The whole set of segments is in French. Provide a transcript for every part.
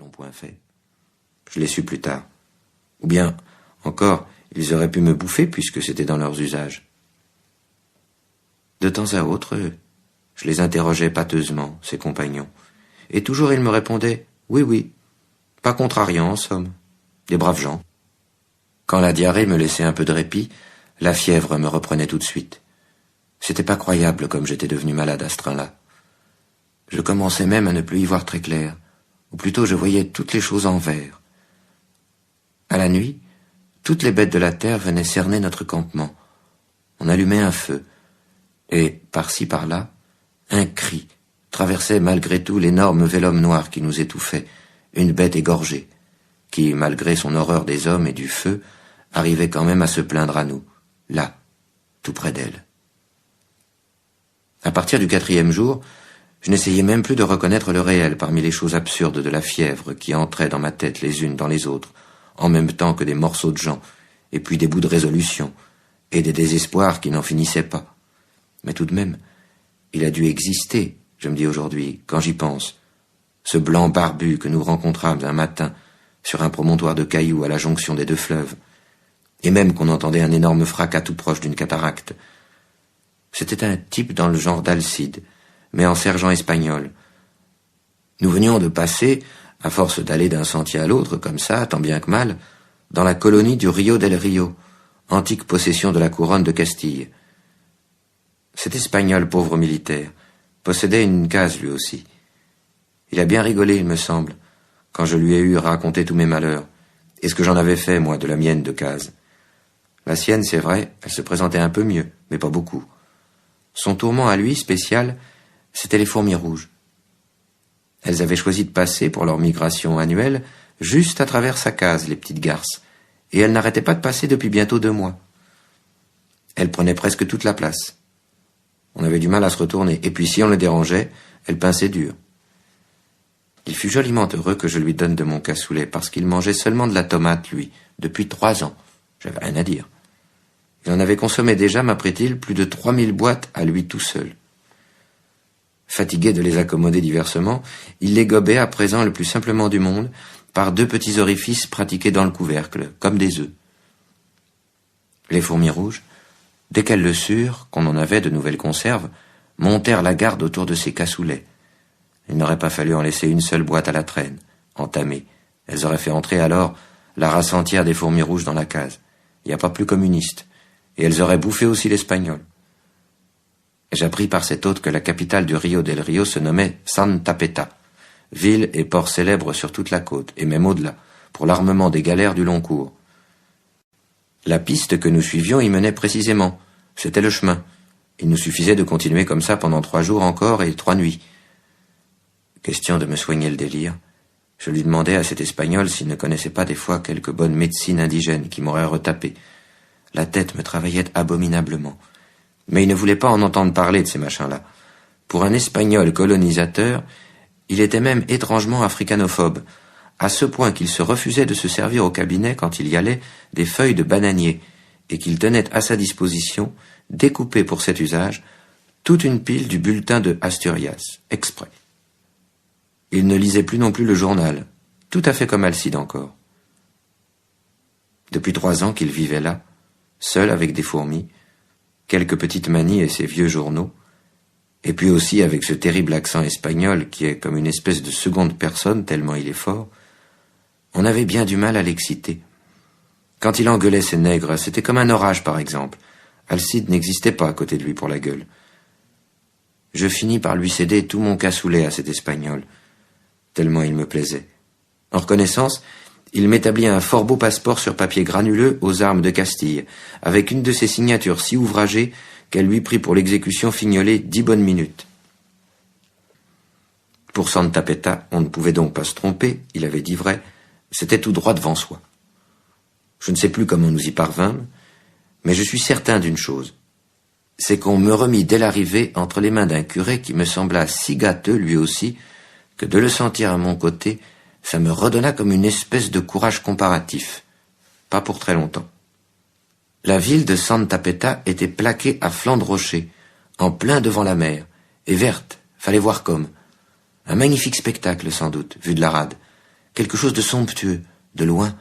l'ont point fait. Je l'ai su plus tard. Ou bien, encore, ils auraient pu me bouffer puisque c'était dans leurs usages. De temps à autre, je les interrogeais pâteusement, ces compagnons, et toujours ils me répondaient « Oui, oui, pas contrariants en somme, des braves gens ». Quand la diarrhée me laissait un peu de répit, la fièvre me reprenait tout de suite. C'était pas croyable comme j'étais devenu malade à ce train-là. Je commençais même à ne plus y voir très clair, ou plutôt je voyais toutes les choses en vert. À la nuit, toutes les bêtes de la terre venaient cerner notre campement. On allumait un feu, et, par-ci par-là, un cri traversait malgré tout l'énorme vélum noir qui nous étouffait, une bête égorgée, qui, malgré son horreur des hommes et du feu, arrivait quand même à se plaindre à nous, là, tout près d'elle. À partir du 4e jour, je n'essayais même plus de reconnaître le réel parmi les choses absurdes de la fièvre qui entraient dans ma tête les unes dans les autres, en même temps que des morceaux de gens, et puis des bouts de résolution, et des désespoirs qui n'en finissaient pas. Mais tout de même, il a dû exister, je me dis aujourd'hui, quand j'y pense, ce blanc barbu que nous rencontrâmes un matin sur un promontoire de cailloux à la jonction des deux fleuves, et même qu'on entendait un énorme fracas tout proche d'une cataracte. C'était un type dans le genre d'Alcide, mais en sergent espagnol. Nous venions de passer, à force d'aller d'un sentier à l'autre, comme ça, tant bien que mal, dans la colonie du Rio del Rio, antique possession de la couronne de Castille. Cet Espagnol, pauvre militaire, possédait une case lui aussi. Il a bien rigolé, il me semble, quand je lui ai eu raconté tous mes malheurs, et ce que j'en avais fait, moi, de la mienne de case. La sienne, c'est vrai, elle se présentait un peu mieux, mais pas beaucoup. Son tourment à lui, spécial, c'était les fourmis rouges. Elles avaient choisi de passer, pour leur migration annuelle, juste à travers sa case, les petites garces, et elles n'arrêtaient pas de passer depuis bientôt 2 mois. Elles prenaient presque toute la place. On avait du mal à se retourner, et puis si on le dérangeait, elles pinçaient dur. Il fut joliment heureux que je lui donne de mon cassoulet, parce qu'il mangeait seulement de la tomate, lui, depuis 3 ans. J'avais rien à dire. Il en avait consommé déjà, m'apprit-il, plus de 3000 boîtes à lui tout seul. Fatigué de les accommoder diversement, il les gobait à présent le plus simplement du monde, par 2 petits orifices pratiqués dans le couvercle, comme des œufs. Les fourmis rouges, dès qu'elles le surent, qu'on en avait de nouvelles conserves, montèrent la garde autour de ses cassoulets. Il n'aurait pas fallu en laisser une seule boîte à la traîne, entamée. Elles auraient fait entrer alors la race entière des fourmis rouges dans la case. Il n'y a pas plus communiste. Et elles auraient bouffé aussi l'espagnol. J'appris par cet hôte que la capitale du Rio del Rio se nommait Santa Peta, ville et port célèbre sur toute la côte, et même au-delà, pour l'armement des galères du long cours. La piste que nous suivions y menait précisément. C'était le chemin. Il nous suffisait de continuer comme ça pendant 3 jours encore et 3 nuits. Question de me soigner le délire, je lui demandais à cet Espagnol s'il ne connaissait pas des fois quelque bonne médecine indigène qui m'aurait retapé. La tête me travaillait abominablement. Mais il ne voulait pas en entendre parler de ces machins-là. Pour un Espagnol colonisateur, il était même étrangement africanophobe, à ce point qu'il se refusait de se servir au cabinet quand il y allait des feuilles de bananier, et qu'il tenait à sa disposition, découpée pour cet usage, toute une pile du bulletin de Asturias, exprès. Il ne lisait plus non plus le journal, tout à fait comme Alcide encore. Depuis 3 ans qu'il vivait là, seul avec des fourmis, quelques petites manies et ses vieux journaux, et puis aussi avec ce terrible accent espagnol qui est comme une espèce de seconde personne tellement il est fort, on avait bien du mal à l'exciter. Quand il engueulait ses nègres, c'était comme un orage par exemple. Alcide n'existait pas à côté de lui pour la gueule. Je finis par lui céder tout mon cassoulet à cet Espagnol, tellement il me plaisait. En reconnaissance, il m'établit un fort beau passeport sur papier granuleux aux armes de Castille, avec une de ses signatures si ouvragées qu'elle lui prit pour l'exécution fignolée 10 bonnes minutes. Pour Santa Peta, on ne pouvait donc pas se tromper, il avait dit vrai, c'était tout droit devant soi. Je ne sais plus comment nous y parvînmes, mais je suis certain d'une chose, c'est qu'on me remit dès l'arrivée entre les mains d'un curé qui me sembla si gâteux lui aussi, que de le sentir à mon côté, ça me redonna comme une espèce de courage comparatif. Pas pour très longtemps. La ville de Santa Peta était plaquée à flanc de rocher, en plein devant la mer, et verte, fallait voir comme. Un magnifique spectacle sans doute, vu de la rade. quelque chose de somptueux, de loin,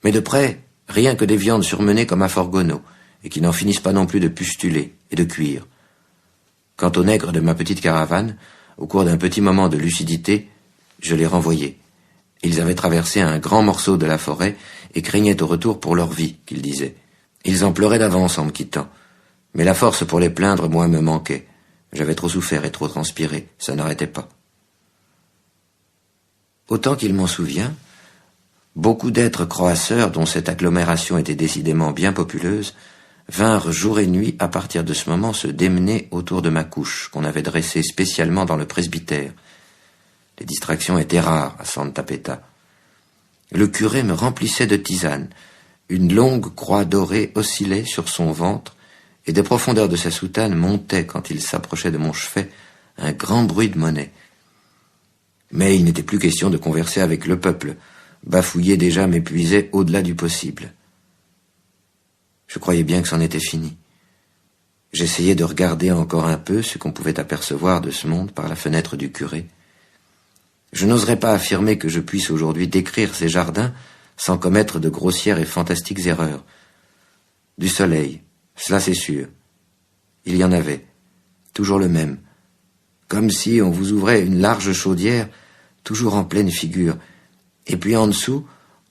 mais de près, rien que des viandes surmenées comme à Forgono, et qui n'en finissent pas non plus de pustuler et de cuire. Quant aux nègres de ma petite caravane, au cours d'un petit moment de lucidité, je les renvoyai. Ils avaient traversé un grand morceau de la forêt et craignaient au retour pour leur vie, qu'ils disaient. Ils en pleuraient d'avance en me quittant. Mais la force pour les plaindre, moi, me manquait. J'avais trop souffert et trop transpiré, ça n'arrêtait pas. Autant qu'il m'en souvient, beaucoup d'êtres croasseurs, dont cette agglomération était décidément bien populeuse, vinrent jour et nuit à partir de ce moment se démener autour de ma couche, qu'on avait dressée spécialement dans le presbytère. Les distractions étaient rares à Santa Peta. Le curé me remplissait de tisane. Une longue croix dorée oscillait sur son ventre, et des profondeurs de sa soutane montait, quand il s'approchait de mon chevet, un grand bruit de monnaie. Mais il n'était plus question de converser avec le peuple. Bafouiller déjà m'épuisait au-delà du possible. Je croyais bien que c'en était fini. J'essayais de regarder encore un peu ce qu'on pouvait apercevoir de ce monde par la fenêtre du curé. Je n'oserais pas affirmer que je puisse aujourd'hui décrire ces jardins sans commettre de grossières et fantastiques erreurs. Du soleil, cela c'est sûr. Il y en avait, toujours le même, comme si on vous ouvrait une large chaudière, toujours en pleine figure, et puis en dessous,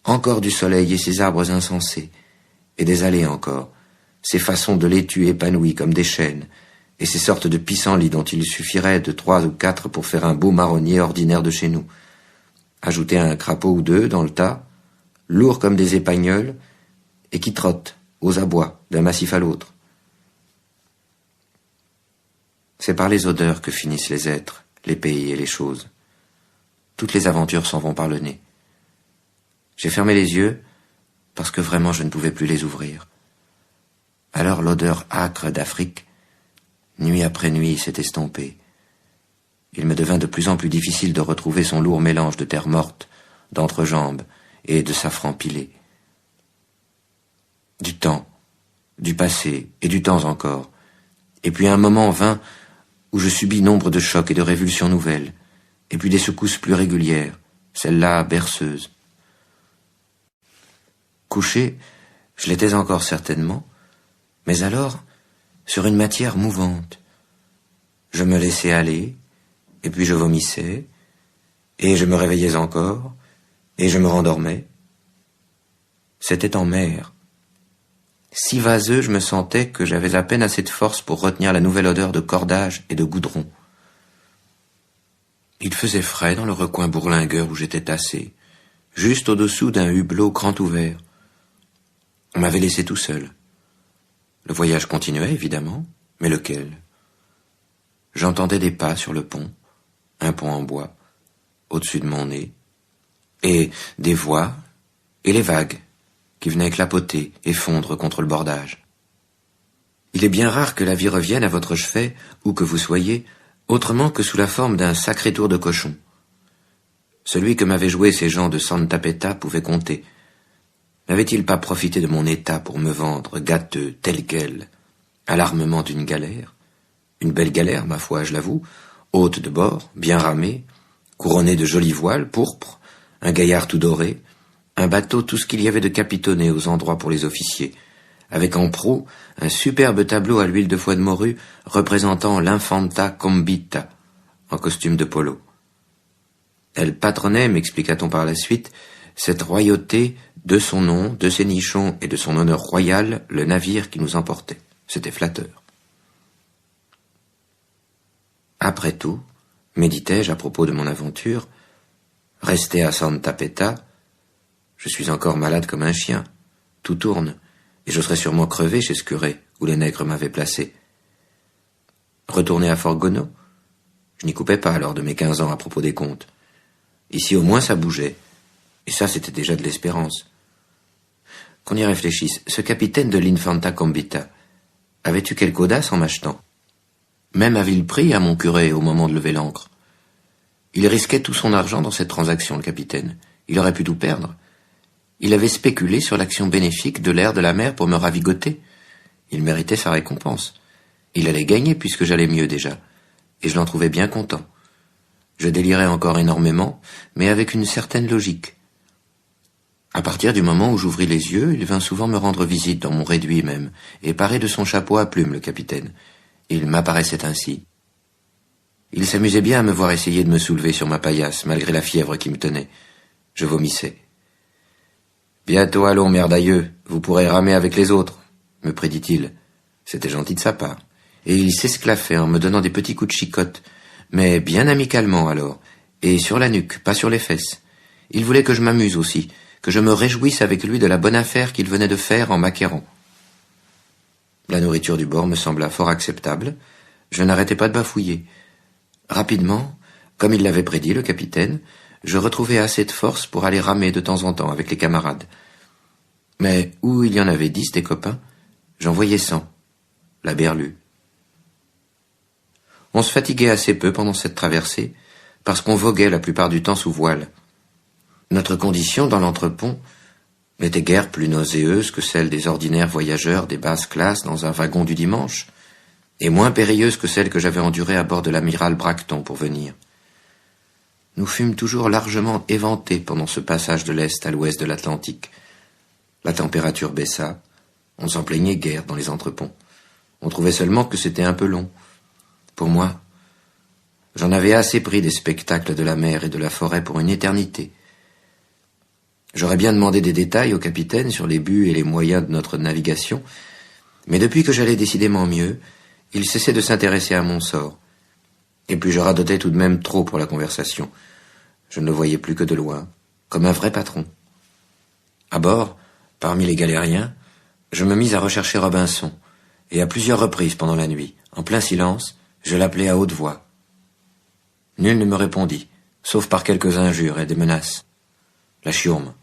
encore du soleil et ses arbres insensés, et des allées encore, ces façons de laitue épanouies comme des chênes, et ces sortes de pissenlits dont il suffirait de 3 ou 4 pour faire un beau marronnier ordinaire de chez nous. Ajouter un crapaud ou deux dans le tas, lourds comme des épagnols, et qui trottent, aux abois, d'un massif à l'autre. C'est par les odeurs que finissent les êtres, les pays et les choses. Toutes les aventures s'en vont par le nez. J'ai fermé les yeux, parce que vraiment je ne pouvais plus les ouvrir. Alors l'odeur âcre d'Afrique, nuit après nuit, s'est estompée. Il me devint de plus en plus difficile de retrouver son lourd mélange de terre morte, d'entrejambes et de safran pilé. Du temps, du passé et du temps encore, et puis un moment vint où je subis nombre de chocs et de révulsions nouvelles, et puis des secousses plus régulières, celles-là berceuses. Couché, je l'étais encore certainement, mais alors, sur une matière mouvante. Je me laissais aller, et puis je vomissais, et je me réveillais encore, et je me rendormais. C'était en mer. Si vaseux je me sentais que j'avais à peine assez de force pour retenir la nouvelle odeur de cordage et de goudron. Il faisait frais dans le recoin bourlingueur où j'étais tassé, juste au-dessous d'un hublot grand ouvert. On m'avait laissé tout seul. Le voyage continuait, évidemment, mais lequel? J'entendais des pas sur le pont, un pont en bois, au-dessus de mon nez, et des voix, et les vagues, qui venaient clapoter et fondre contre le bordage. Il est bien rare que la vie revienne à votre chevet, où que vous soyez, autrement que sous la forme d'un sacré tour de cochon. Celui que m'avaient joué ces gens de Santa Peta pouvait compter. N'avait-il pas profité de mon état pour me vendre, gâteux, tel quel, à l'armement d'une galère? Une belle galère, ma foi, je l'avoue, haute de bord, bien ramée, couronnée de jolies voiles pourpres, un gaillard tout doré, un bateau tout ce qu'il y avait de capitonné aux endroits pour les officiers, avec en proue un superbe tableau à l'huile de foie de morue représentant l'infanta Combita, en costume de polo. Elle patronnait, m'expliqua-t-on par la suite, cette royauté de son nom, de ses nichons et de son honneur royal, le navire qui nous emportait. C'était flatteur. Après tout, méditai-je à propos de mon aventure, rester à Santa Peta, je suis encore malade comme un chien, tout tourne, et je serais sûrement crevé chez ce curé, où les nègres m'avaient placé. Retourner à Forgono? Je n'y coupais pas alors de mes 15 ans à propos des comptes. Ici au moins ça bougeait, et ça c'était déjà de l'espérance. Qu'on y réfléchisse, ce capitaine de l'Infanta Combita avait eu quelque audace en m'achetant. Même à vil prix à mon curé au moment de lever l'ancre. Il risquait tout son argent dans cette transaction, le capitaine. Il aurait pu tout perdre. Il avait spéculé sur l'action bénéfique de l'air de la mer pour me ravigoter. Il méritait sa récompense. Il allait gagner puisque j'allais mieux déjà, et je l'en trouvais bien content. Je délirais encore énormément, mais avec une certaine logique. À partir du moment où j'ouvris les yeux, il vint souvent me rendre visite dans mon réduit même, et paré de son chapeau à plumes, le capitaine. Il m'apparaissait ainsi. Il s'amusait bien à me voir essayer de me soulever sur ma paillasse, malgré la fièvre qui me tenait. Je vomissais. « Bientôt allons, merdailleux, vous pourrez ramer avec les autres, » me prédit-il. C'était gentil de sa part. Et il s'esclaffait en me donnant des petits coups de chicotte, mais bien amicalement alors, et sur la nuque, pas sur les fesses. Il voulait que je m'amuse aussi, que je me réjouisse avec lui de la bonne affaire qu'il venait de faire en m'acquérant. La nourriture du bord me sembla fort acceptable. Je n'arrêtais pas de bafouiller. Rapidement, comme il l'avait prédit, le capitaine, je retrouvai assez de force pour aller ramer de temps en temps avec les camarades. Mais où il y en avait 10 des copains, j'en voyais 100, la berlue. On se fatiguait assez peu pendant cette traversée, parce qu'on voguait la plupart du temps sous voile. Notre condition dans l'entrepont n'était guère plus nauséeuse que celle des ordinaires voyageurs des basses classes dans un wagon du dimanche, et moins périlleuse que celle que j'avais endurée à bord de l'amiral Bracton pour venir. Nous fûmes toujours largement éventés pendant ce passage de l'Est à l'Ouest de l'Atlantique. La température baissa, on s'en plaignait guère dans les entreponts. On trouvait seulement que c'était un peu long. Pour moi, j'en avais assez pris des spectacles de la mer et de la forêt pour une éternité. J'aurais bien demandé des détails au capitaine sur les buts et les moyens de notre navigation, mais depuis que j'allais décidément mieux, il cessait de s'intéresser à mon sort. Et puis je radotais tout de même trop pour la conversation. Je ne le voyais plus que de loin, comme un vrai patron. À bord, parmi les galériens, je me mis à rechercher Robinson, et à plusieurs reprises pendant la nuit, en plein silence, je l'appelai à haute voix. Nul ne me répondit, sauf par quelques injures et des menaces. La chiourme.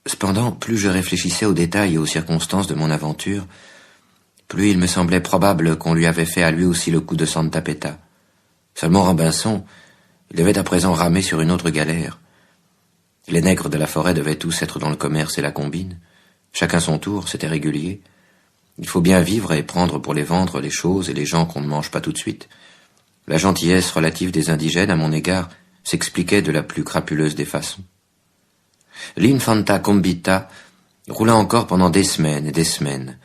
Cependant, plus je réfléchissais aux détails et aux circonstances de mon aventure, plus il me semblait probable qu'on lui avait fait à lui aussi le coup de Santa Peta. Seulement Robinson, il devait à présent ramer sur une autre galère. Les nègres de la forêt devaient tous être dans le commerce et la combine. Chacun son tour, c'était régulier. Il faut bien vivre et prendre pour les vendre les choses et les gens qu'on ne mange pas tout de suite. La gentillesse relative des indigènes à mon égard s'expliquait de la plus crapuleuse des façons. L'Infanta Combita roula encore pendant des semaines et des semaines,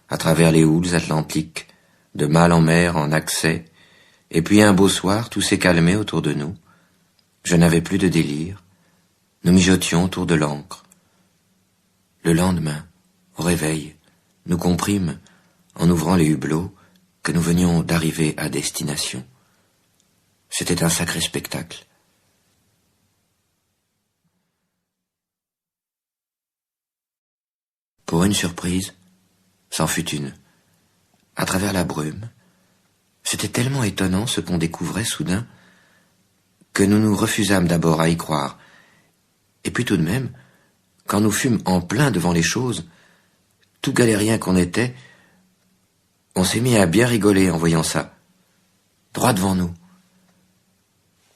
à travers les houles atlantiques, de mal en mer en accès, et puis un beau soir tout s'est calmé autour de nous. Je n'avais plus de délire. Nous mijotions autour de l'ancre. Le lendemain, au réveil, nous comprîmes, en ouvrant les hublots, que nous venions d'arriver à destination. C'était un sacré spectacle. Pour une surprise, c'en fut une. À travers la brume, c'était tellement étonnant ce qu'on découvrait soudain, que nous nous refusâmes d'abord à y croire. Et puis tout de même, quand nous fûmes en plein devant les choses, tout galérien qu'on était, on s'est mis à bien rigoler en voyant ça, droit devant nous.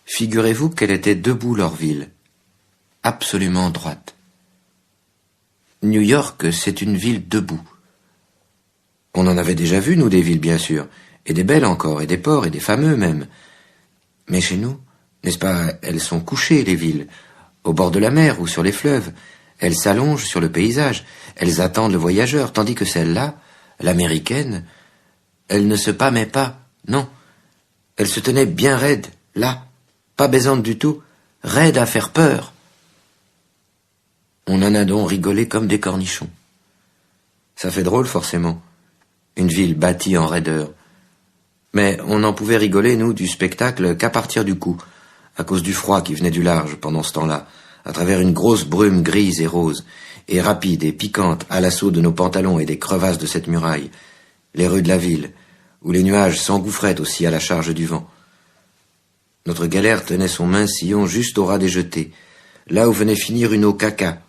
Figurez-vous qu'elle était debout leur ville, absolument droite. New York, c'est une ville debout. On en avait déjà vu, nous, des villes, bien sûr, et des belles encore, et des ports, et des fameux même. Mais chez nous, n'est-ce pas, elles sont couchées, les villes, au bord de la mer ou sur les fleuves. Elles s'allongent sur le paysage, elles attendent le voyageur, tandis que celle-là, l'américaine, elle ne se pâmait pas, non. Elle se tenait bien raide, là, pas baisante du tout, raide à faire peur. On en a donc rigolé comme des cornichons. Ça fait drôle, forcément, une ville bâtie en raideur. Mais on n'en pouvait rigoler, nous, du spectacle qu'à partir du coup, à cause du froid qui venait du large pendant ce temps-là, à travers une grosse brume grise et rose, et rapide et piquante à l'assaut de nos pantalons et des crevasses de cette muraille, les rues de la ville, où les nuages s'engouffraient aussi à la charge du vent. Notre galère tenait son mince sillon juste au ras des jetées, là où venait finir une eau caca,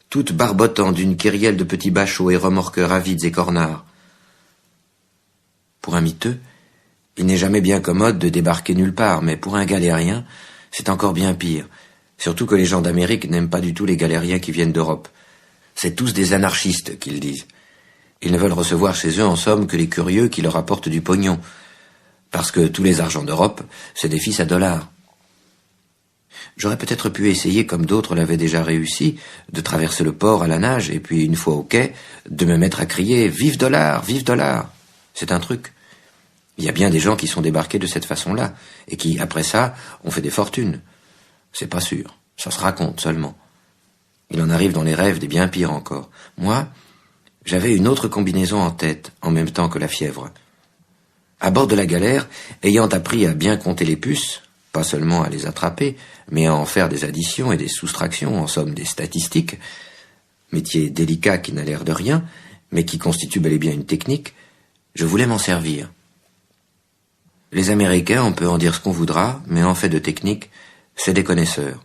toute barbotant d'une kyrielle de petits bachots et remorqueurs avides et cornards. Pour un miteux, il n'est jamais bien commode de débarquer nulle part, mais pour un galérien, c'est encore bien pire, surtout que les gens d'Amérique n'aiment pas du tout les galériens qui viennent d'Europe. C'est tous des anarchistes, qu'ils disent. Ils ne veulent recevoir chez eux, en somme, que les curieux qui leur apportent du pognon. Parce que tous les argents d'Europe, c'est des fils à dollars. J'aurais peut-être pu essayer, comme d'autres l'avaient déjà réussi, de traverser le port à la nage, et puis, une fois au quai, de me mettre à crier « Vive dollar, vive dollar !» C'est un truc. Il y a bien des gens qui sont débarqués de cette façon-là, et qui, après ça, ont fait des fortunes. C'est pas sûr, ça se raconte seulement. Il en arrive dans les rêves des bien pires encore. Moi, j'avais une autre combinaison en tête, en même temps que la fièvre. À bord de la galère, ayant appris à bien compter les puces, pas seulement à les attraper, mais à en faire des additions et des soustractions, en somme des statistiques, métier délicat qui n'a l'air de rien, mais qui constitue bel et bien une technique, je voulais m'en servir. Les Américains, on peut en dire ce qu'on voudra, mais en fait de technique, c'est des connaisseurs.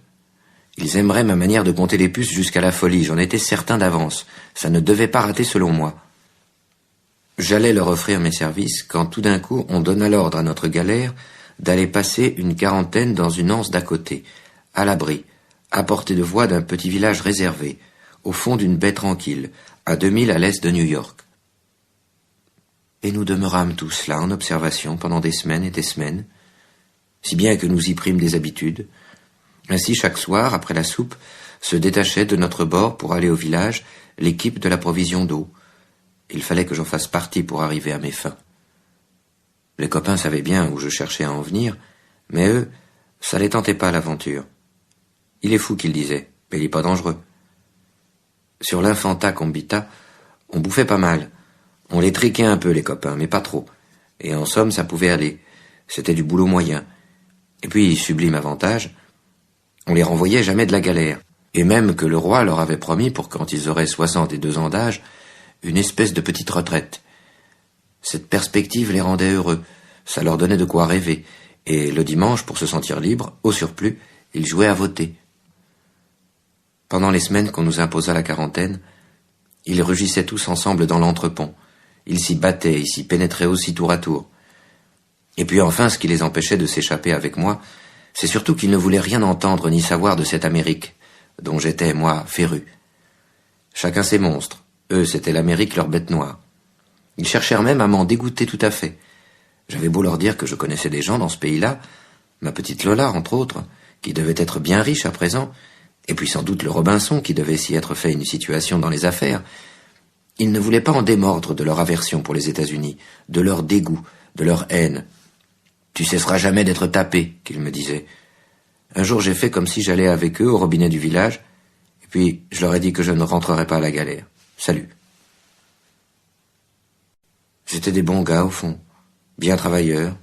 Ils aimeraient ma manière de compter les puces jusqu'à la folie, j'en étais certain d'avance, ça ne devait pas rater selon moi. J'allais leur offrir mes services quand tout d'un coup on donna l'ordre à notre galère d'aller passer une quarantaine dans une anse d'à côté, à l'abri, à portée de voix d'un petit village réservé, au fond d'une baie tranquille, à 2000 à l'est de New York. Et nous demeurâmes tous là en observation pendant des semaines et des semaines, si bien que nous y prîmes des habitudes. Ainsi, chaque soir, après la soupe, se détachait de notre bord pour aller au village l'équipe de la provision d'eau. Il fallait que j'en fasse partie pour arriver à mes fins. Les copains savaient bien où je cherchais à en venir, mais eux, ça les tentait pas l'aventure. Il est fou, qu'ils disaient, mais il est pas dangereux. Sur l'infanta combita, on bouffait pas mal. On les triquait un peu, les copains, mais pas trop. Et en somme, ça pouvait aller. C'était du boulot moyen. Et puis, sublime avantage, on les renvoyait jamais de la galère. Et même que le roi leur avait promis, pour quand ils auraient 62 ans d'âge, une espèce de petite retraite. Cette perspective les rendait heureux, ça leur donnait de quoi rêver, et le dimanche, pour se sentir libres, au surplus, ils jouaient à voter. Pendant les semaines qu'on nous imposa la quarantaine, ils rugissaient tous ensemble dans l'entrepont. Ils s'y battaient, ils s'y pénétraient aussi tour à tour. Et puis enfin, ce qui les empêchait de s'échapper avec moi, c'est surtout qu'ils ne voulaient rien entendre ni savoir de cette Amérique, dont j'étais, moi, féru. Chacun ses monstres. Eux, c'était l'Amérique, leur bête noire. Ils cherchèrent même à m'en dégoûter tout à fait. J'avais beau leur dire que je connaissais des gens dans ce pays-là, ma petite Lola, entre autres, qui devait être bien riche à présent, et puis sans doute le Robinson, qui devait s'y être fait une situation dans les affaires. Ils ne voulaient pas en démordre de leur aversion pour les États-Unis, de leur dégoût, de leur haine. « Tu cesseras jamais d'être tapé », qu'ils me disaient. Un jour, j'ai fait comme si j'allais avec eux au robinet du village, et puis je leur ai dit que je ne rentrerais pas à la galère. Salut. J'étais des bons gars, au fond, bien travailleurs,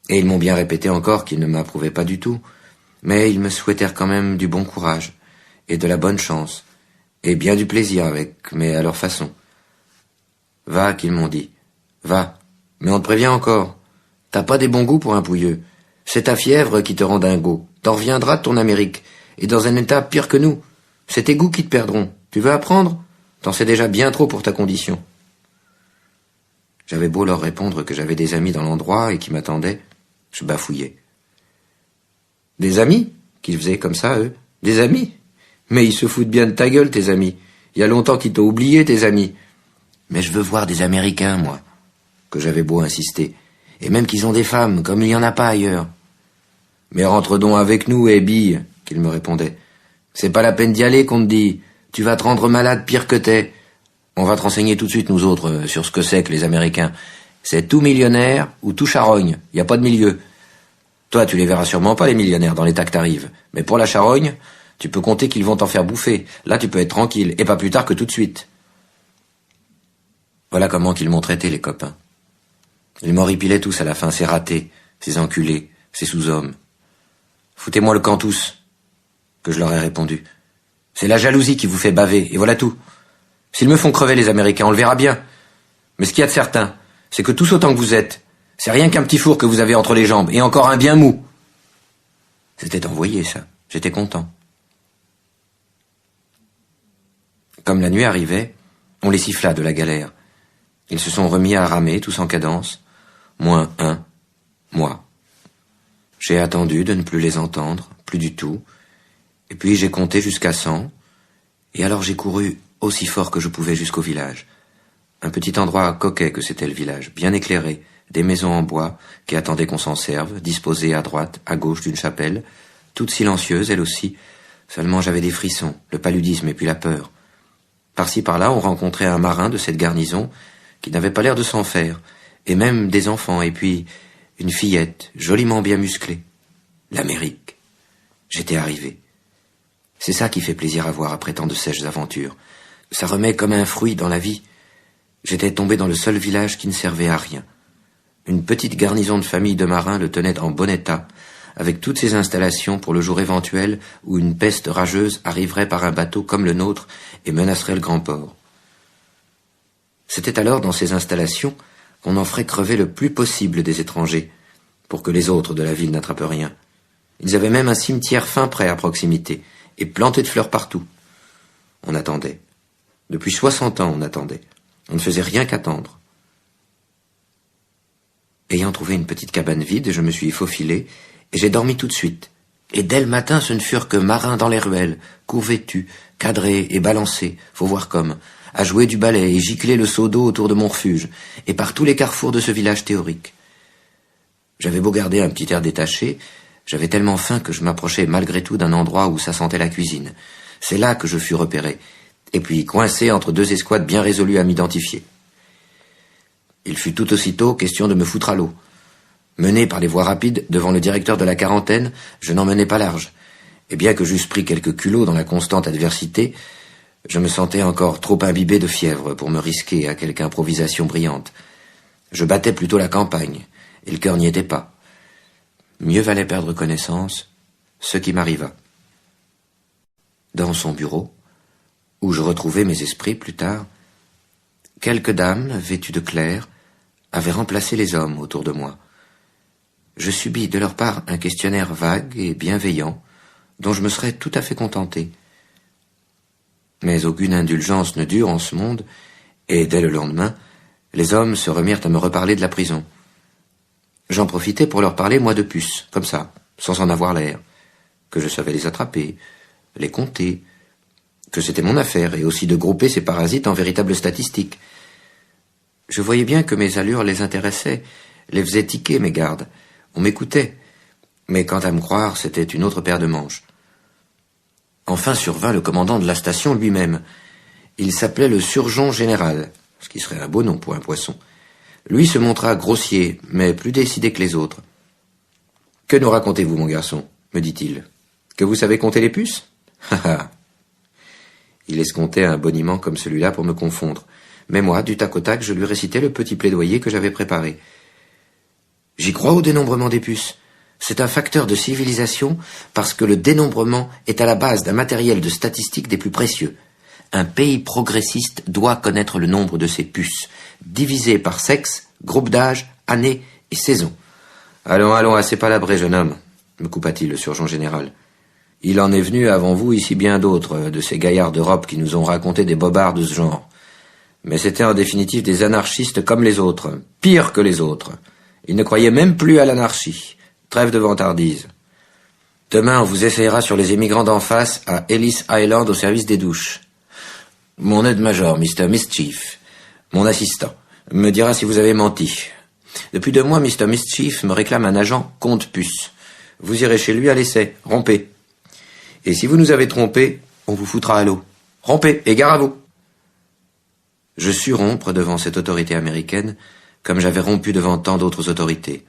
et ils m'ont bien répété encore qu'ils ne m'approuvaient pas du tout, mais ils me souhaitèrent quand même du bon courage, et de la bonne chance, et bien du plaisir avec, mais à leur façon. Va, qu'ils m'ont dit, va, mais on te prévient encore, t'as pas des bons goûts pour un pouilleux, c'est ta fièvre qui te rend dingo, t'en reviendras de ton Amérique, et dans un état pire que nous, c'est tes goûts qui te perdront, tu veux apprendre? T'en sais déjà bien trop pour ta condition. J'avais beau leur répondre que j'avais des amis dans l'endroit et qui m'attendaient, je bafouillais. Des amis? Qu'ils faisaient comme ça, eux? Des amis? Mais ils se foutent bien de ta gueule, tes amis. Il y a longtemps qu'ils t'ont oublié, tes amis. Mais je veux voir des Américains, moi. Que j'avais beau insister. Et même qu'ils ont des femmes, comme il n'y en a pas ailleurs. Mais rentre donc avec nous, bille, qu'ils me répondaient. C'est pas la peine d'y aller qu'on te dit. Tu vas te rendre malade pire que t'es. On va te renseigner tout de suite, nous autres, sur ce que c'est que les Américains. C'est tout millionnaire ou tout charogne. Y a pas de milieu. Toi, tu les verras sûrement pas, les millionnaires, dans l'état que t'arrives. Mais pour la charogne, tu peux compter qu'ils vont t'en faire bouffer. Là, tu peux être tranquille, et pas plus tard que tout de suite. Voilà comment qu'ils m'ont traité, les copains. Ils m'horripilaient tous à la fin, ces ratés, ces enculés, ces sous-hommes. Foutez-moi le camp tous, que je leur ai répondu. C'est la jalousie qui vous fait baver, et voilà tout. S'ils me font crever, les Américains, on le verra bien. Mais ce qu'il y a de certain, c'est que tous autant que vous êtes, c'est rien qu'un petit four que vous avez entre les jambes, et encore un bien mou. C'était envoyé, ça. J'étais content. Comme la nuit arrivait, on les siffla de la galère. Ils se sont remis à ramer, tous en cadence. Moins un, moi. J'ai attendu de ne plus les entendre, plus du tout. Et puis j'ai compté jusqu'à 100, et alors j'ai couru aussi fort que je pouvais jusqu'au village. Un petit endroit coquet que c'était le village, bien éclairé, des maisons en bois qui attendaient qu'on s'en serve, disposées à droite, à gauche d'une chapelle, toutes silencieuses, elles aussi. Seulement j'avais des frissons, le paludisme et puis la peur. Par-ci par-là, on rencontrait un marin de cette garnison qui n'avait pas l'air de s'en faire, et même des enfants, et puis une fillette, joliment bien musclée. L'Amérique. J'étais arrivé. C'est ça qui fait plaisir à voir après tant de sèches aventures. Ça remet comme un fruit dans la vie. J'étais tombé dans le seul village qui ne servait à rien. Une petite garnison de famille de marins le tenait en bon état, avec toutes ses installations pour le jour éventuel où une peste rageuse arriverait par un bateau comme le nôtre et menacerait le grand port. C'était alors dans ces installations qu'on en ferait crever le plus possible des étrangers, pour que les autres de la ville n'attrapent rien. Ils avaient même un cimetière fin prêt à proximité, et planté de fleurs partout. On attendait. Depuis 60 ans, on attendait. On ne faisait rien qu'attendre. Ayant trouvé une petite cabane vide, je me suis faufilé, et j'ai dormi tout de suite. Et dès le matin, ce ne furent que marins dans les ruelles, court-vêtus, cadrés et balancés, faut voir comme, à jouer du balai et gicler le seau d'eau autour de mon refuge, et par tous les carrefours de ce village théorique. J'avais beau garder un petit air détaché, j'avais tellement faim que je m'approchais malgré tout d'un endroit où ça sentait la cuisine. C'est là que je fus repéré, et puis coincé entre deux escouades bien résolues à m'identifier. Il fut tout aussitôt question de me foutre à l'eau. Mené par les voies rapides devant le directeur de la quarantaine, je n'en menais pas large, et bien que j'eusse pris quelques culots dans la constante adversité, je me sentais encore trop imbibé de fièvre pour me risquer à quelque improvisation brillante. Je battais plutôt la campagne, et le cœur n'y était pas. Mieux valait perdre connaissance, ce qui m'arriva. Dans son bureau, où je retrouvai mes esprits plus tard, quelques dames, vêtues de clair, avaient remplacé les hommes autour de moi. Je subis de leur part un questionnaire vague et bienveillant, dont je me serais tout à fait contenté. Mais aucune indulgence ne dure en ce monde, et dès le lendemain, les hommes se remirent à me reparler de la prison. J'en profitais pour leur parler, moi, de puces, comme ça, sans en avoir l'air, que je savais les attraper, les compter, que c'était mon affaire, et aussi de grouper ces parasites en véritables statistiques. Je voyais bien que mes allures les intéressaient, les faisaient tiquer mes gardes. On m'écoutait, mais quant à me croire, c'était une autre paire de manches. Enfin survint le commandant de la station lui-même. Il s'appelait le surgeon général, ce qui serait un beau nom pour un poisson. Lui se montra grossier, mais plus décidé que les autres. « Que nous racontez-vous, mon garçon ?» me dit-il. « Que vous savez compter les puces ?» Il escomptait un boniment comme celui-là pour me confondre. Mais moi, du tac au tac, je lui récitais le petit plaidoyer que j'avais préparé. « J'y crois au dénombrement des puces. C'est un facteur de civilisation parce que le dénombrement est à la base d'un matériel de statistique des plus précieux. Un pays progressiste doit connaître le nombre de ses puces, divisé par sexe, groupe d'âge, année et saison. »« Allons, assez palabré, jeune homme, » me coupa-t-il le surgeon général. « Il en est venu avant vous ici bien d'autres, de ces gaillards d'Europe qui nous ont raconté des bobards de ce genre. Mais c'étaient en définitive des anarchistes comme les autres, pires que les autres. Ils ne croyaient même plus à l'anarchie. Trêve de vantardise. Demain, on vous essayera sur les émigrants d'en face à Ellis Island au service des douches. Mon aide-major, Mr. Mischief, mon assistant, me dira si vous avez menti. Depuis 2 mois, Mr. Mischief me réclame un agent compte puce. Vous irez chez lui à l'essai, rompez. Et si vous nous avez trompés, on vous foutra à l'eau. Rompez, et gare à vous. » Je sus rompre devant cette autorité américaine, comme j'avais rompu devant tant d'autres autorités,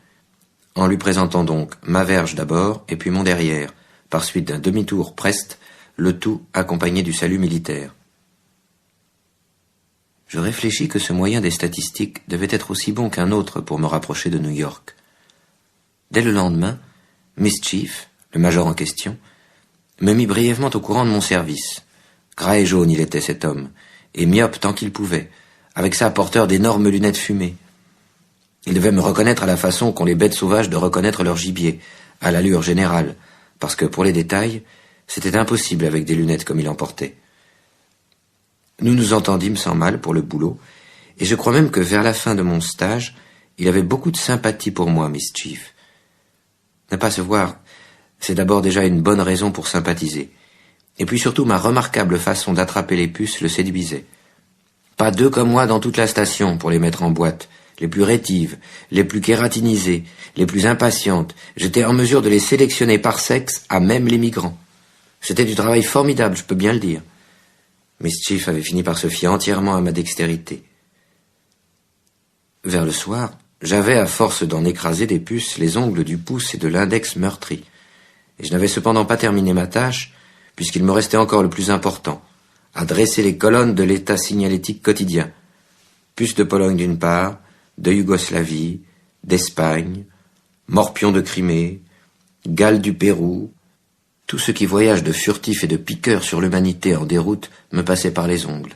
en lui présentant donc ma verge d'abord, et puis mon derrière, par suite d'un demi-tour preste, le tout accompagné du salut militaire. Je réfléchis que ce moyen des statistiques devait être aussi bon qu'un autre pour me rapprocher de New York. Dès le lendemain, Mischief, le major en question, me mit brièvement au courant de mon service. Gras et jaune il était cet homme, et myope tant qu'il pouvait, avec ça porteur d'énormes lunettes fumées. Il devait me reconnaître à la façon qu'ont les bêtes sauvages de reconnaître leur gibier, à l'allure générale, parce que pour les détails, c'était impossible avec des lunettes comme il en portait. Nous nous entendîmes sans mal pour le boulot, et je crois même que vers la fin de mon stage, il avait beaucoup de sympathie pour moi, Mischief. Ne pas se voir, c'est d'abord déjà une bonne raison pour sympathiser. Et puis surtout ma remarquable façon d'attraper les puces le séduisait. Pas 2 comme moi dans toute la station pour les mettre en boîte, les plus rétives, les plus kératinisées, les plus impatientes, j'étais en mesure de les sélectionner par sexe à même les migrants. C'était du travail formidable, je peux bien le dire. Mischief avait fini par se fier entièrement à ma dextérité. Vers le soir, j'avais, à force d'en écraser des puces, les ongles du pouce et de l'index meurtris. Et je n'avais cependant pas terminé ma tâche, puisqu'il me restait encore le plus important, à dresser les colonnes de l'état signalétique quotidien. Puces de Pologne d'une part, de Yougoslavie, d'Espagne, morpions de Crimée, Galles du Pérou. Tout ce qui voyage de furtif et de piqueur sur l'humanité en déroute me passait par les ongles.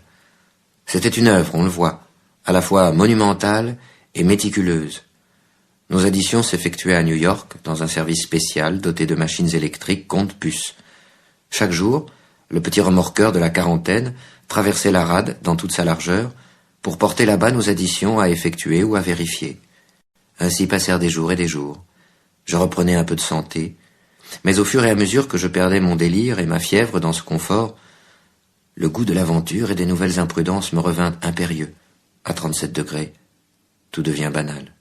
C'était une œuvre, on le voit, à la fois monumentale et méticuleuse. Nos additions s'effectuaient à New York, dans un service spécial doté de machines électriques compte-puces. Chaque jour, le petit remorqueur de la quarantaine traversait la rade dans toute sa largeur pour porter là-bas nos additions à effectuer ou à vérifier. Ainsi passèrent des jours et des jours. Je reprenais un peu de santé, mais au fur et à mesure que je perdais mon délire et ma fièvre dans ce confort, le goût de l'aventure et des nouvelles imprudences me revint impérieux. À 37 degrés, tout devient banal.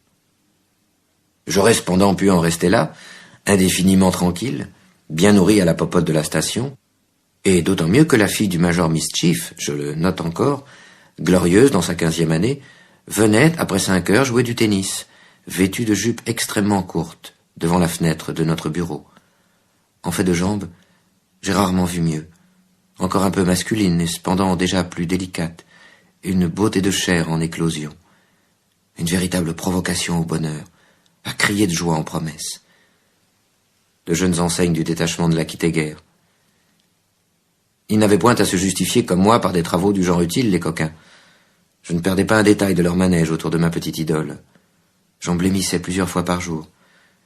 J'aurais cependant pu en rester là, indéfiniment tranquille, bien nourri à la popote de la station, et d'autant mieux que la fille du major Mischief, je le note encore, glorieuse dans sa 15e année, venait, après 5 heures, jouer du tennis, vêtue de jupes extrêmement courtes, devant la fenêtre de notre bureau. En fait de jambes, j'ai rarement vu mieux. Encore un peu masculine et cependant déjà plus délicate, une beauté de chair en éclosion. Une véritable provocation au bonheur, à crier de joie en promesse. De jeunes enseignes du détachement de la Quitté-Guerre. Ils n'avaient point à se justifier comme moi par des travaux du genre utile, les coquins. Je ne perdais pas un détail de leur manège autour de ma petite idole. J'en blêmissais plusieurs fois par jour.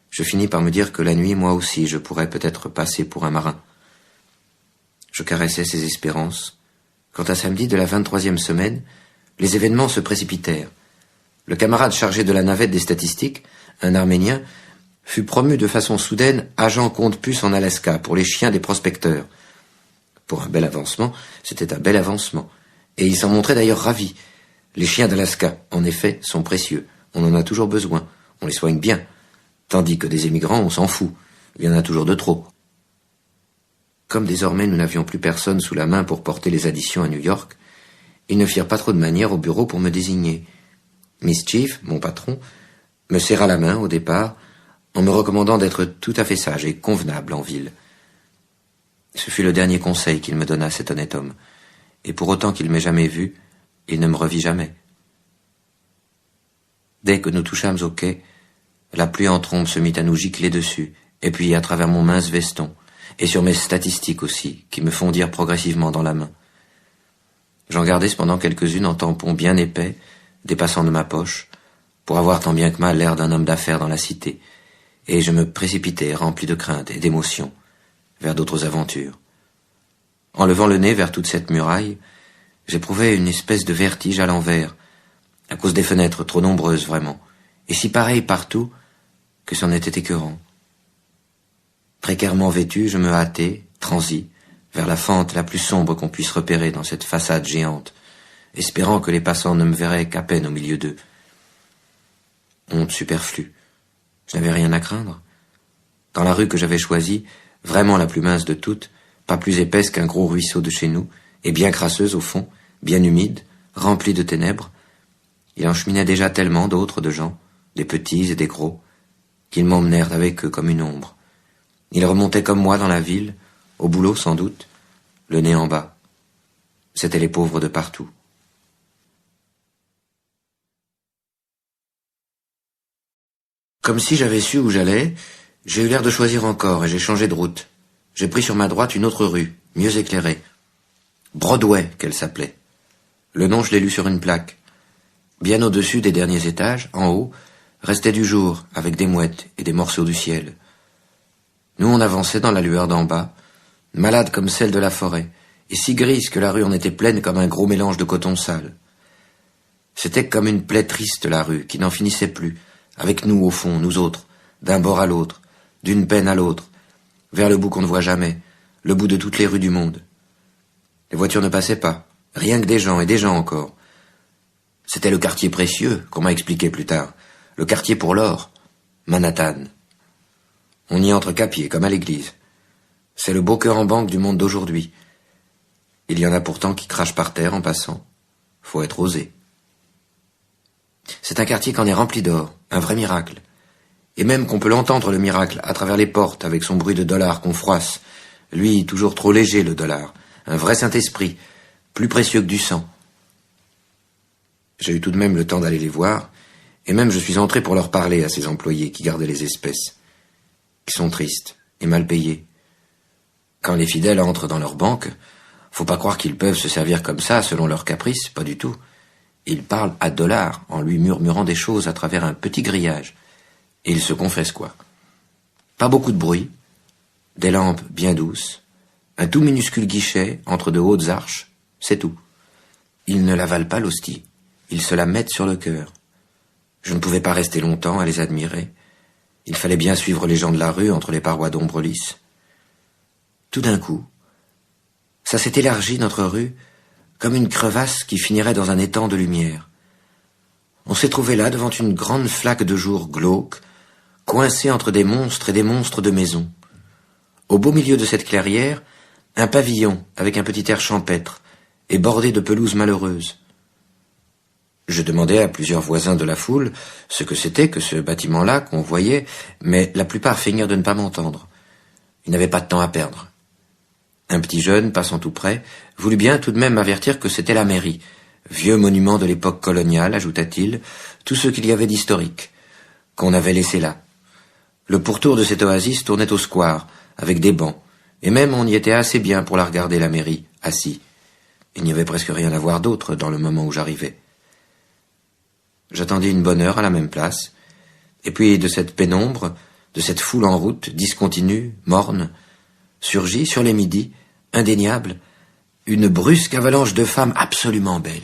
Je finis par me dire que la nuit, moi aussi, je pourrais peut-être passer pour un marin. Je caressais ses espérances. Quant à samedi de la 23e semaine, les événements se précipitèrent. Le camarade chargé de la navette des statistiques, un Arménien, fut promu de façon soudaine agent compte-puce en Alaska pour les chiens des prospecteurs. Pour un bel avancement, c'était un bel avancement. Et il s'en montrait d'ailleurs ravi. Les chiens d'Alaska, en effet, sont précieux. On en a toujours besoin. On les soigne bien. Tandis que des émigrants, on s'en fout. Il y en a toujours de trop. Comme désormais nous n'avions plus personne sous la main pour porter les additions à New York, ils ne firent pas trop de manière au bureau pour me désigner. Mischief, mon patron, me serra la main au départ, en me recommandant d'être tout à fait sage et convenable en ville. Ce fut le dernier conseil qu'il me donna, cet honnête homme, et pour autant qu'il m'ait jamais vu, il ne me revit jamais. Dès que nous touchâmes au quai, la pluie en trombe se mit à nous gicler dessus, et puis à travers mon mince veston, et sur mes statistiques aussi, qui me fondirent progressivement dans la main. J'en gardai cependant quelques-unes en tampons bien épais, dépassant de ma poche, pour avoir tant bien que mal l'air d'un homme d'affaires dans la cité, et je me précipitai, rempli de crainte et d'émotion, vers d'autres aventures. En levant le nez vers toute cette muraille, j'éprouvais une espèce de vertige à l'envers, à cause des fenêtres trop nombreuses vraiment, et si pareilles partout que c'en était écœurant. Précairement vêtu, je me hâtai, transis, vers la fente la plus sombre qu'on puisse repérer dans cette façade géante, espérant que les passants ne me verraient qu'à peine au milieu d'eux. Honte superflue. Je n'avais rien à craindre. Dans la rue que j'avais choisie, vraiment la plus mince de toutes, pas plus épaisse qu'un gros ruisseau de chez nous, et bien crasseuse au fond, bien humide, remplie de ténèbres, il en cheminait déjà tellement d'autres de gens, des petits et des gros, qu'ils m'emmenèrent avec eux comme une ombre. Ils remontaient comme moi dans la ville, au boulot sans doute, le nez en bas. C'étaient les pauvres de partout. Comme si j'avais su où j'allais, j'ai eu l'air de choisir encore et j'ai changé de route. J'ai pris sur ma droite une autre rue, mieux éclairée. Broadway, qu'elle s'appelait. Le nom, je l'ai lu sur une plaque. Bien au-dessus des derniers étages, en haut, restait du jour, avec des mouettes et des morceaux du ciel. Nous, on avançait dans la lueur d'en bas, malade comme celle de la forêt, et si grise que la rue en était pleine comme un gros mélange de coton sale. C'était comme une plaie triste, la rue, qui n'en finissait plus, avec nous au fond, nous autres, d'un bord à l'autre, d'une peine à l'autre, vers le bout qu'on ne voit jamais, le bout de toutes les rues du monde. Les voitures ne passaient pas, rien que des gens et des gens encore. C'était le quartier précieux, qu'on m'a expliqué plus tard. Le quartier pour l'or, Manhattan. On y entre qu'à pied, comme à l'église. C'est le beau cœur en banque du monde d'aujourd'hui. Il y en a pourtant qui crachent par terre en passant. Faut être osé. C'est un quartier qu'en est rempli d'or, un vrai miracle. Et même qu'on peut l'entendre le miracle à travers les portes avec son bruit de dollars qu'on froisse. Lui, toujours trop léger le dollar. Un vrai Saint-Esprit, plus précieux que du sang. J'ai eu tout de même le temps d'aller les voir, et même je suis entré pour leur parler à ces employés qui gardaient les espèces. Ils sont tristes et mal payés. Quand les fidèles entrent dans leur banque, faut pas croire qu'ils peuvent se servir comme ça selon leurs caprices, pas du tout. Ils parlent à dollars en lui murmurant des choses à travers un petit grillage. Et ils se confessent quoi. Pas beaucoup de bruit, des lampes bien douces, un tout minuscule guichet entre de hautes arches, c'est tout. Ils ne l'avalent pas l'hostie, ils se la mettent sur le cœur. Je ne pouvais pas rester longtemps à les admirer. Il fallait bien suivre les gens de la rue entre les parois d'ombre lisse. Tout d'un coup, ça s'est élargi notre rue comme une crevasse qui finirait dans un étang de lumière. On s'est trouvé là devant une grande flaque de jour glauque, coincée entre des monstres et des monstres de maison. Au beau milieu de cette clairière, un pavillon avec un petit air champêtre et bordé de pelouses malheureuses. Je demandai à plusieurs voisins de la foule ce que c'était que ce bâtiment-là qu'on voyait, mais la plupart feignirent de ne pas m'entendre. Ils n'avaient pas de temps à perdre. Un petit jeune, passant tout près, voulut bien tout de même m'avertir que c'était la mairie, vieux monument de l'époque coloniale, ajouta-t-il, tout ce qu'il y avait d'historique, qu'on avait laissé là. Le pourtour de cette oasis tournait au square, avec des bancs, et même on y était assez bien pour la regarder, la mairie, assis. Il n'y avait presque rien à voir d'autre dans le moment où j'arrivais. J'attendis une bonne heure à la même place, et puis de cette pénombre, de cette foule en route, discontinue, morne, surgit sur les midis, indéniable, une brusque avalanche de femmes absolument belles.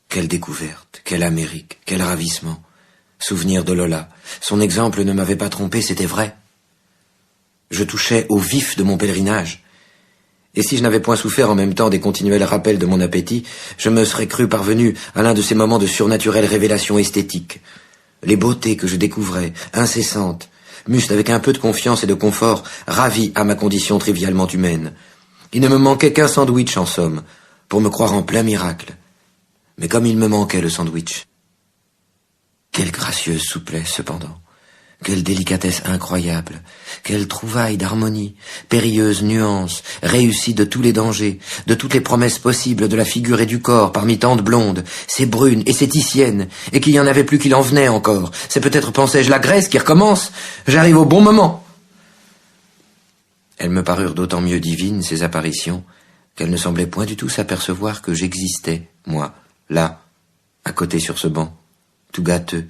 Quelle découverte, quelle Amérique, quel ravissement. Souvenir de Lola. Son exemple ne m'avait pas trompé, c'était vrai. Je touchais au vif de mon pèlerinage. Et si je n'avais point souffert en même temps des continuels rappels de mon appétit, je me serais cru parvenu à l'un de ces moments de surnaturelle révélation esthétique. Les beautés que je découvrais, incessantes, m'eussent avec un peu de confiance et de confort ravi à ma condition trivialement humaine. Il ne me manquait qu'un sandwich, en somme, pour me croire en plein miracle. Mais comme il me manquait le sandwich. Quelle gracieuse souplesse, cependant. Quelle délicatesse incroyable. Quelle trouvaille d'harmonie, périlleuse nuance, réussie de tous les dangers, de toutes les promesses possibles de la figure et du corps parmi tant de blondes. C'est brune et c'est Titienne, et qu'il y en avait plus qu'il en venait encore. C'est peut-être, pensais-je, la Grèce qui recommence. J'arrive au bon moment. Elles me parurent d'autant mieux divines, ces apparitions, qu'elles ne semblaient point du tout s'apercevoir que j'existais, moi, là, à côté sur ce banc, tout gâteux,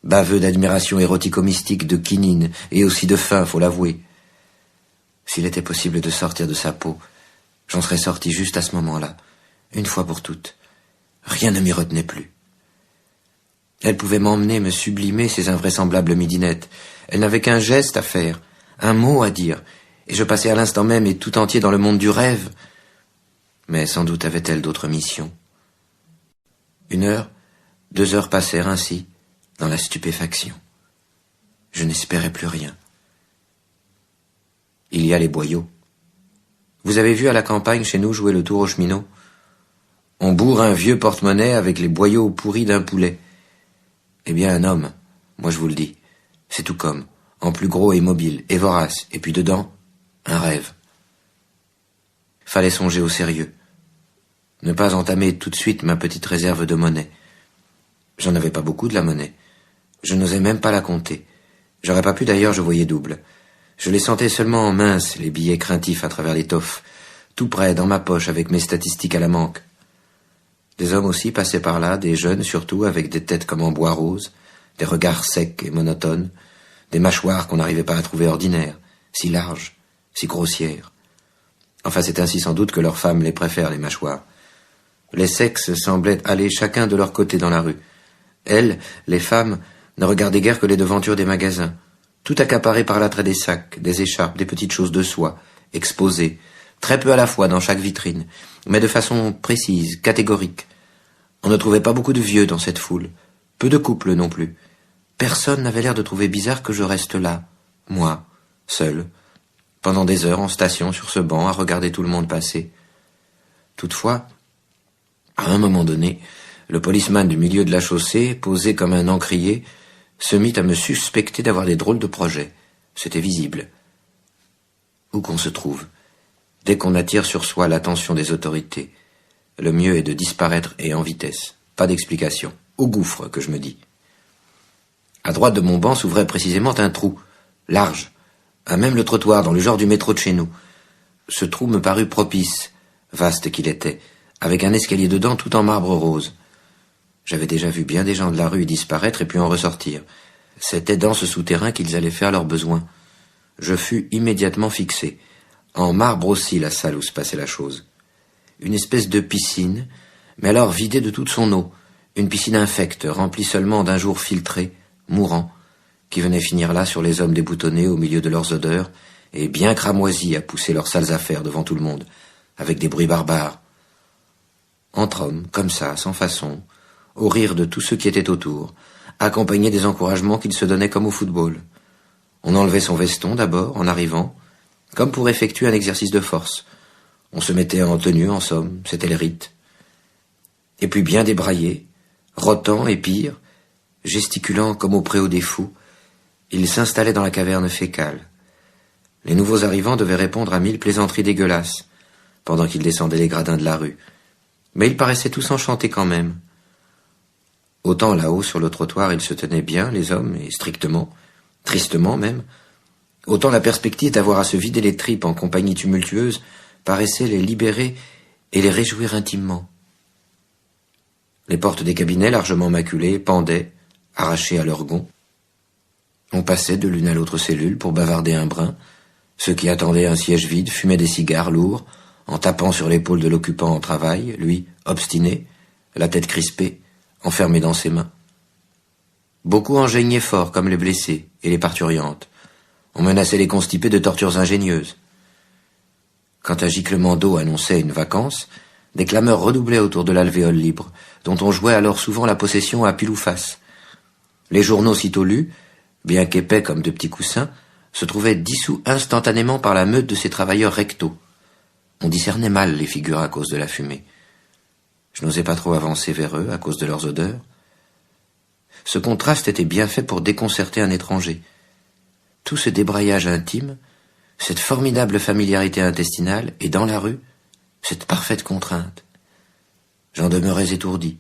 baveux d'admiration érotico-mystique de quinine et aussi de faim, faut l'avouer. S'il était possible de sortir de sa peau, j'en serais sorti juste à ce moment-là, une fois pour toutes. Rien ne m'y retenait plus. Elle pouvait m'emmener, me sublimer ces invraisemblables midinettes. Elle n'avait qu'un geste à faire, un mot à dire, et je passais à l'instant même et tout entier dans le monde du rêve. Mais sans doute avait-elle d'autres missions. 1 heure, 2 heures passèrent ainsi, dans la stupéfaction. Je n'espérais plus rien. Il y a les boyaux. Vous avez vu à la campagne chez nous jouer le tour au cheminot? On bourre un vieux porte-monnaie avec les boyaux pourris d'un poulet. Eh bien, un homme, moi je vous le dis, c'est tout comme, en plus gros et mobile, et vorace, et puis dedans, un rêve. Fallait songer au sérieux. Ne pas entamer tout de suite ma petite réserve de monnaie. J'en avais pas beaucoup de la monnaie. Je n'osais même pas la compter. J'aurais pas pu d'ailleurs, je voyais double. Je les sentais seulement en minces, les billets craintifs à travers l'étoffe, tout près, dans ma poche, avec mes statistiques à la manque. Des hommes aussi passaient par là, des jeunes surtout, avec des têtes comme en bois rose, des regards secs et monotones, des mâchoires qu'on n'arrivait pas à trouver ordinaires, si larges, si grossières. Enfin, c'est ainsi sans doute que leurs femmes les préfèrent, les mâchoires. Les sexes semblaient aller chacun de leur côté dans la rue. Elles, les femmes, ne regardaient guère que les devantures des magasins, tout accaparé par l'attrait des sacs, des écharpes, des petites choses de soie, exposées, très peu à la fois dans chaque vitrine, mais de façon précise, catégorique, On ne trouvait pas beaucoup de vieux dans cette foule, peu de couples non plus. Personne n'avait l'air de trouver bizarre que je reste là, moi, seul, pendant des heures en station sur ce banc à regarder tout le monde passer. Toutefois, à un moment donné, le policeman du milieu de la chaussée, posé comme un encrier, se mit à me suspecter d'avoir des drôles de projets. C'était visible. Où qu'on se trouve, dès qu'on attire sur soi l'attention des autorités, le mieux est de disparaître et en vitesse. Pas d'explication. Au gouffre, que je me dis. À droite de mon banc s'ouvrait précisément un trou, large, à même le trottoir, dans le genre du métro de chez nous. Ce trou me parut propice, vaste qu'il était, avec un escalier dedans tout en marbre rose. J'avais déjà vu bien des gens de la rue y disparaître et puis en ressortir. C'était dans ce souterrain qu'ils allaient faire leurs besoins. Je fus immédiatement fixé. En marbre aussi la salle où se passait la chose. Une espèce de piscine, mais alors vidée de toute son eau. Une piscine infecte, remplie seulement d'un jour filtré, mourant, qui venait finir là sur les hommes déboutonnés au milieu de leurs odeurs, et bien cramoisis à pousser leurs sales affaires devant tout le monde, avec des bruits barbares. Entre hommes, comme ça, sans façon, au rire de tous ceux qui étaient autour, accompagnés des encouragements qu'ils se donnaient comme au football. On enlevait son veston d'abord, en arrivant, comme pour effectuer un exercice de force. On se mettait en tenue, en somme, c'était le rite. Et puis bien débraillés, rotant et pire, gesticulant comme au préau des fous, ils s'installaient dans la caverne fécale. Les nouveaux arrivants devaient répondre à 1000 plaisanteries dégueulasses, pendant qu'ils descendaient les gradins de la rue. Mais ils paraissaient tous enchantés quand même. Autant là-haut, sur le trottoir, ils se tenaient bien, les hommes, et strictement, tristement même, autant la perspective d'avoir à se vider les tripes en compagnie tumultueuse paraissait les libérer et les réjouir intimement. Les portes des cabinets, largement maculées, pendaient, arrachées à leurs gonds. On passait de l'une à l'autre cellule pour bavarder un brin. Ceux qui attendaient un siège vide fumaient des cigares lourds, en tapant sur l'épaule de l'occupant en travail, lui, obstiné, la tête crispée, enfermé dans ses mains. Beaucoup en geignaient fort, comme les blessés et les parturiantes. On menaçait les constipés de tortures ingénieuses. Quand un giclement d'eau annonçait une vacance, des clameurs redoublaient autour de l'alvéole libre, dont on jouait alors souvent la possession à pile ou face. Les journaux sitôt lus, bien qu'épais comme de petits coussins, se trouvaient dissous instantanément par la meute de ces travailleurs rectaux. On discernait mal les figures à cause de la fumée. Je n'osais pas trop avancer vers eux à cause de leurs odeurs. Ce contraste était bien fait pour déconcerter un étranger. Tout ce débraillage intime, cette formidable familiarité intestinale, et dans la rue, cette parfaite contrainte. J'en demeurais étourdi.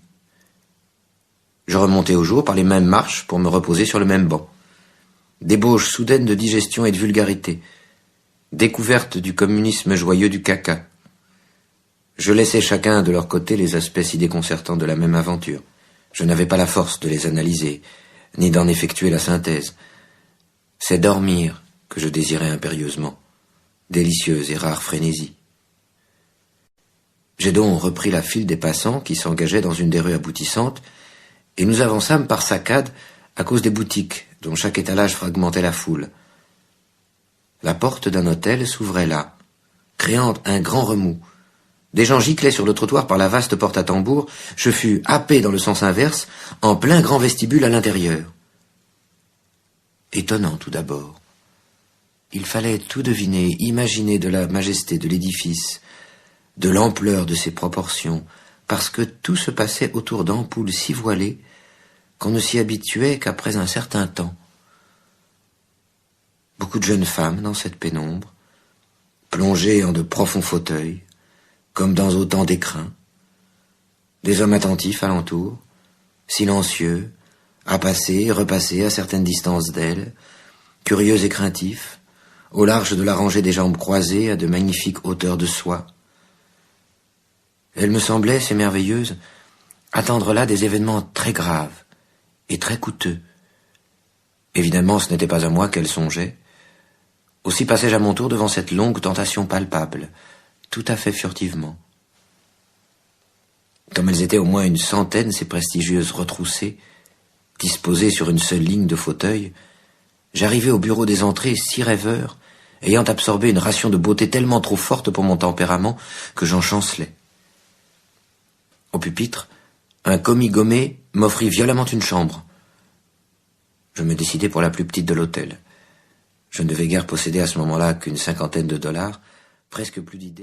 Je remontais au jour par les mêmes marches pour me reposer sur le même banc. Débauche soudaine de digestion et de vulgarité. Découverte du communisme joyeux du caca. Je laissais chacun de leur côté les aspects si déconcertants de la même aventure. Je n'avais pas la force de les analyser, ni d'en effectuer la synthèse. C'est dormir que je désirais impérieusement. Délicieuse et rare frénésie. J'ai donc repris la file des passants qui s'engageaient dans une des rues aboutissantes, et nous avançâmes par saccades à cause des boutiques, dont chaque étalage fragmentait la foule. La porte d'un hôtel s'ouvrait là, créant un grand remous. Des gens giclaient sur le trottoir par la vaste porte à tambour. Je fus happé dans le sens inverse, en plein grand vestibule à l'intérieur. Étonnant tout d'abord. Il fallait tout deviner, imaginer de la majesté de l'édifice, de l'ampleur de ses proportions, parce que tout se passait autour d'ampoules si voilées qu'on ne s'y habituait qu'après un certain temps. Beaucoup de jeunes femmes dans cette pénombre, plongées en de profonds fauteuils, comme dans autant d'écrins. Des hommes attentifs alentour, silencieux, à passer et repasser à certaines distances d'elles, curieux et craintifs, au large de la rangée des jambes croisées à de magnifiques hauteurs de soie. Elles me semblaient, ces merveilleuses, attendre là des événements très graves et très coûteux. Évidemment, ce n'était pas à moi qu'elles songeaient. Aussi passai-je à mon tour devant cette longue tentation palpable, tout à fait furtivement. Comme elles étaient au moins une centaine, ces prestigieuses retroussées, disposées sur une seule ligne de fauteuils, j'arrivai au bureau des entrées si rêveur, ayant absorbé une ration de beauté tellement trop forte pour mon tempérament que j'en chancelais. Au pupitre, Un commis gommé m'offrit violemment une chambre. Je me décidai pour la plus petite de l'hôtel. Je ne devais guère posséder à ce moment-là qu'une $50, presque plus d'idées.